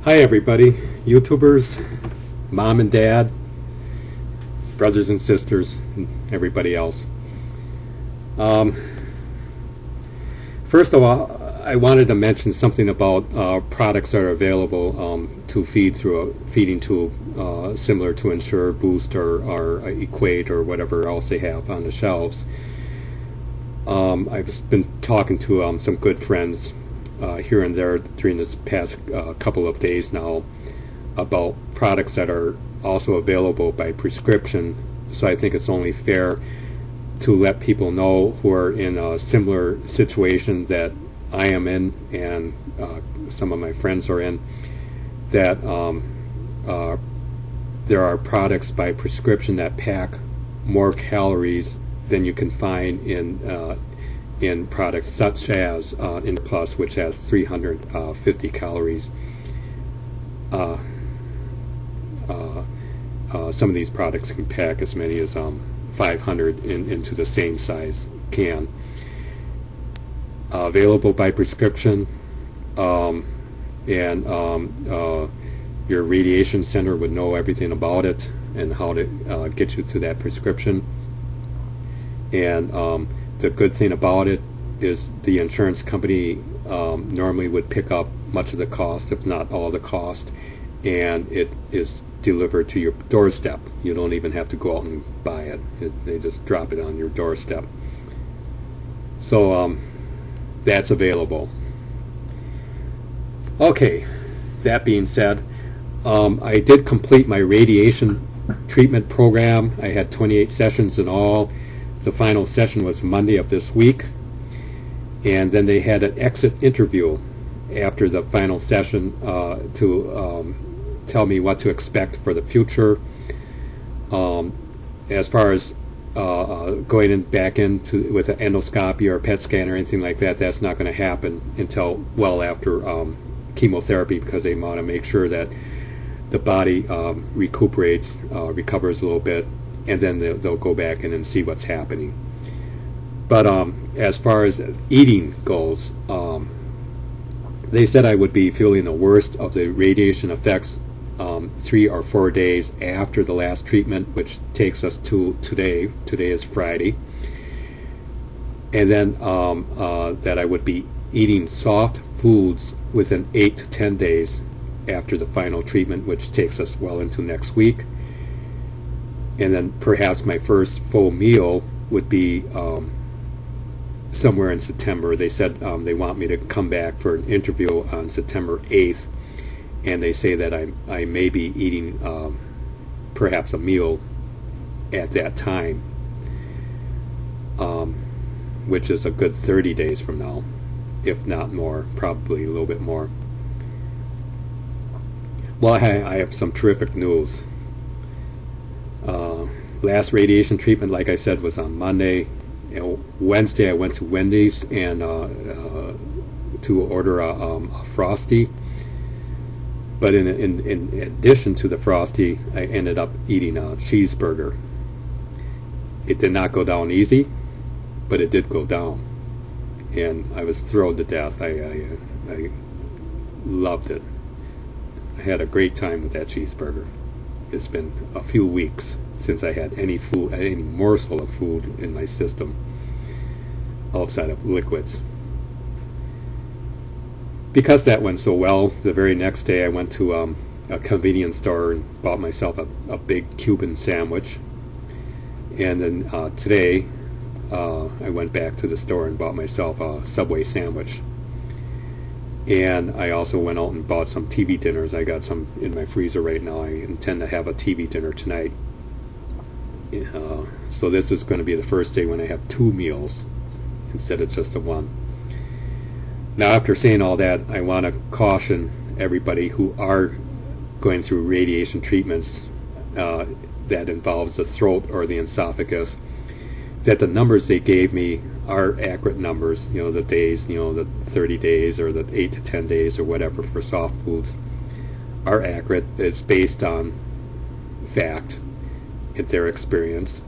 Hi everybody, YouTubers, mom and dad, brothers and sisters, and everybody else. First of all, I wanted to mention something about products that are available to feed through a feeding tube, similar to Ensure, Boost, or Equate, or whatever else they have on the shelves. I've been talking to some good friends here and there during this past couple of days now about products that are also available by prescription, so I think it's only fair to let people know who are in a similar situation that I am in and some of my friends are in, that there are products by prescription that pack more calories than you can find in products such as In Plus, which has 350 calories. Some of these products can pack as many as 500 into the same size can. Available by prescription, and your radiation center would know everything about it and how to get you to that prescription. And the good thing about it is the insurance company normally would pick up much of the cost, if not all the cost, and it is delivered to your doorstep. You don't even have to go out and buy it. They just drop it on your doorstep. So that's available. Okay, that being said, I did complete my radiation treatment program. I had 28 sessions in all. The final session was Monday of this week, and then they had an exit interview after the final session to tell me what to expect for the future. As far as going back into with an endoscopy or a PET scan or anything like that, that's not going to happen until well after chemotherapy, because they want to make sure that the body recuperates, recovers a little bit, and then they'll go back in and see what's happening. But as far as eating goes, they said I would be feeling the worst of the radiation effects 3 or 4 days after the last treatment, which takes us to today. Today is Friday. And then that I would be eating soft foods within 8 to 10 days after the final treatment, which takes us well into next week. And then perhaps my first full meal would be somewhere in September. They said they want me to come back for an interview on September 8th, and they say that I may be eating perhaps a meal at that time, which is a good 30 days from now, if not more, probably a little bit more. Well, I have some terrific news. Last radiation treatment, like I said, was on Monday. Wednesday I went to Wendy's and to order a Frosty. But in addition to the Frosty, I ended up eating a cheeseburger. It did not go down easy, but it did go down, and I was thrilled to death. I loved it. I had a great time with that cheeseburger. It's been a few weeks since I had any food, any morsel of food in my system outside of liquids. Because that went so well, the very next day I went to a convenience store and bought myself a big Cuban sandwich. And then today I went back to the store and bought myself a Subway sandwich. And I also went out and bought some TV dinners. I got some in my freezer right now. I intend to have a TV dinner tonight. So this is going to be the first day when I have 2 meals instead of just the one. Now, after saying all that, I want to caution everybody who are going through radiation treatments that involves the throat or the esophagus, that the numbers they gave me are accurate numbers. You know, the days, you know, the 30 days or the 8 to 10 days or whatever for soft foods are accurate. It's based on fact, it's their experience,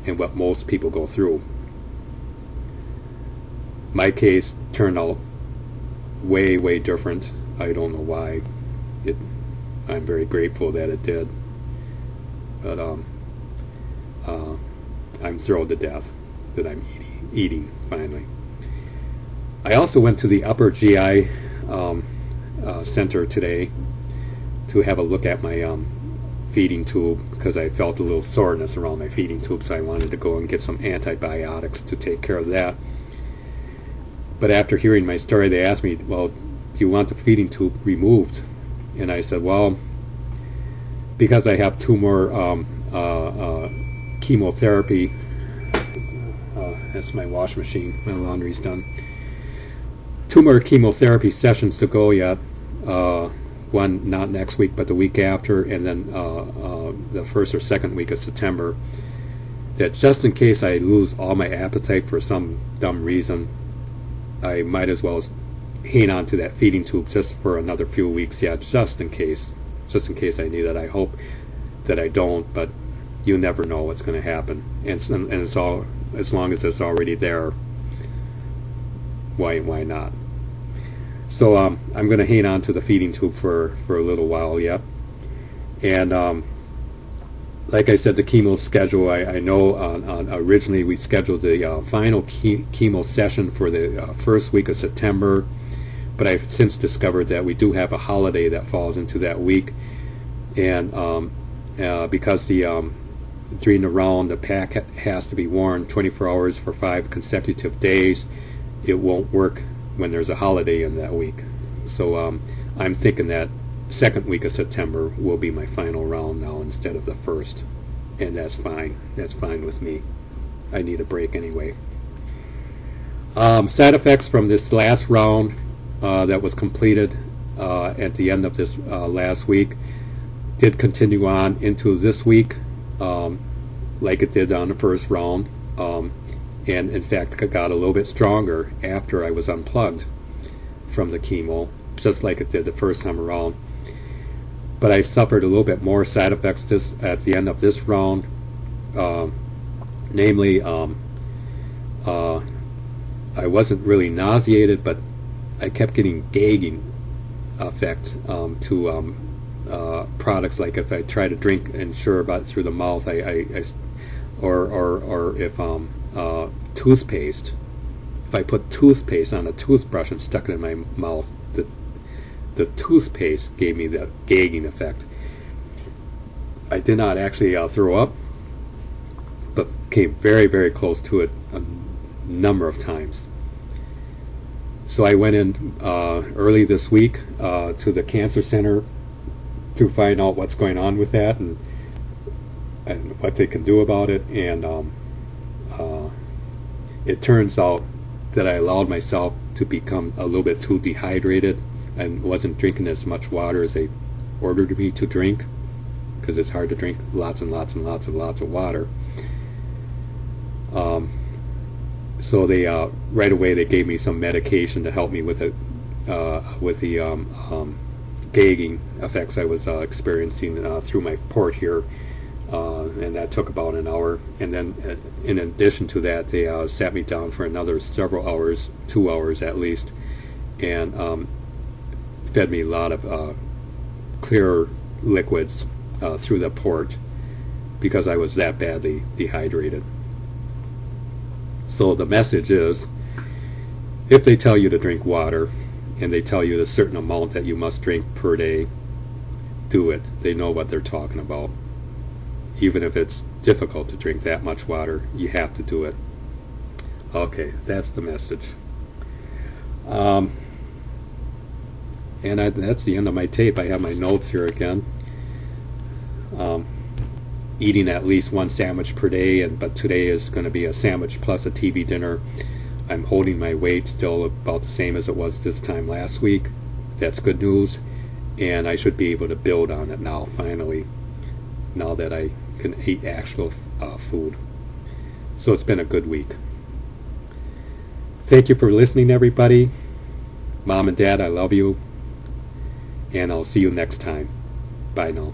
and what most people go through. My case turned out way different. I don't know why. it I'm very grateful that it did. But I'm thrilled to death that I'm eating finally. I also went to the upper GI center today to have a look at my feeding tube, because I felt a little soreness around my feeding tube, so I wanted to go and get some antibiotics to take care of that. But after hearing my story, they asked me, well, do you want the feeding tube removed? And I said, well, because I have 2 more chemotherapy, that's my wash machine, my laundry's done, 2 more chemotherapy sessions to go yet, one not next week but the week after, and then the first or second week of September, that just in case I lose all my appetite for some dumb reason, I might as well hang on to that feeding tube just for another few weeks yet, just in case I need it. I hope that I don't, but you never know what's going to happen, and it's all, as long as it's already there, why not? So I'm going to hang on to the feeding tube for a little while yet. And like I said, the chemo schedule, I know originally we scheduled the final chemo session for the first week of September, but I've since discovered that we do have a holiday that falls into that week, and because during the round the pack has to be worn 24 hours for 5 consecutive days, it won't work when there's a holiday in that week. So I'm thinking that second week of September will be my final round now instead of the first, and that's fine. That's fine with me. I need a break anyway. Side effects from this last round that was completed at the end of this last week did continue on into this week, like it did on the first round. And in fact got a little bit stronger after I was unplugged from the chemo, just like it did the first time around. But I suffered a little bit more side effects at the end of this round, namely I wasn't really nauseated, but I kept getting gagging effect to products, like if I try to drink and sherbet through the mouth, or if toothpaste. If I put toothpaste on a toothbrush and stuck it in my mouth, the toothpaste gave me the gagging effect. I did not actually throw up, but came very, very close to it a number of times. So I went in early this week to the cancer center to find out what's going on with that and what they can do about it, and it turns out that I allowed myself to become a little bit too dehydrated and wasn't drinking as much water as they ordered me to drink, because it's hard to drink lots and lots and lots of water. So they right away they gave me some medication to help me with the gagging effects I was experiencing through my port here. And that took about an hour, and then in addition to that, they sat me down for another several hours, 2 hours at least, and fed me a lot of clear liquids through the port, because I was that badly dehydrated. So the message is, if they tell you to drink water and they tell you a certain amount that you must drink per day, do it. They know what they're talking about. Even if it's difficult to drink that much water, you have to do it. Okay, that's the message. And that's the end of my tape. I have my notes here again. Eating at least 1 sandwich per day, but today is going to be a sandwich plus a TV dinner. I'm holding my weight still about the same as it was this time last week. That's good news, and I should be able to build on it now, finally, now that I can eat actual food. So it's been a good week. Thank you for listening, everybody. Mom and Dad, I love you, and I'll see you next time. Bye now.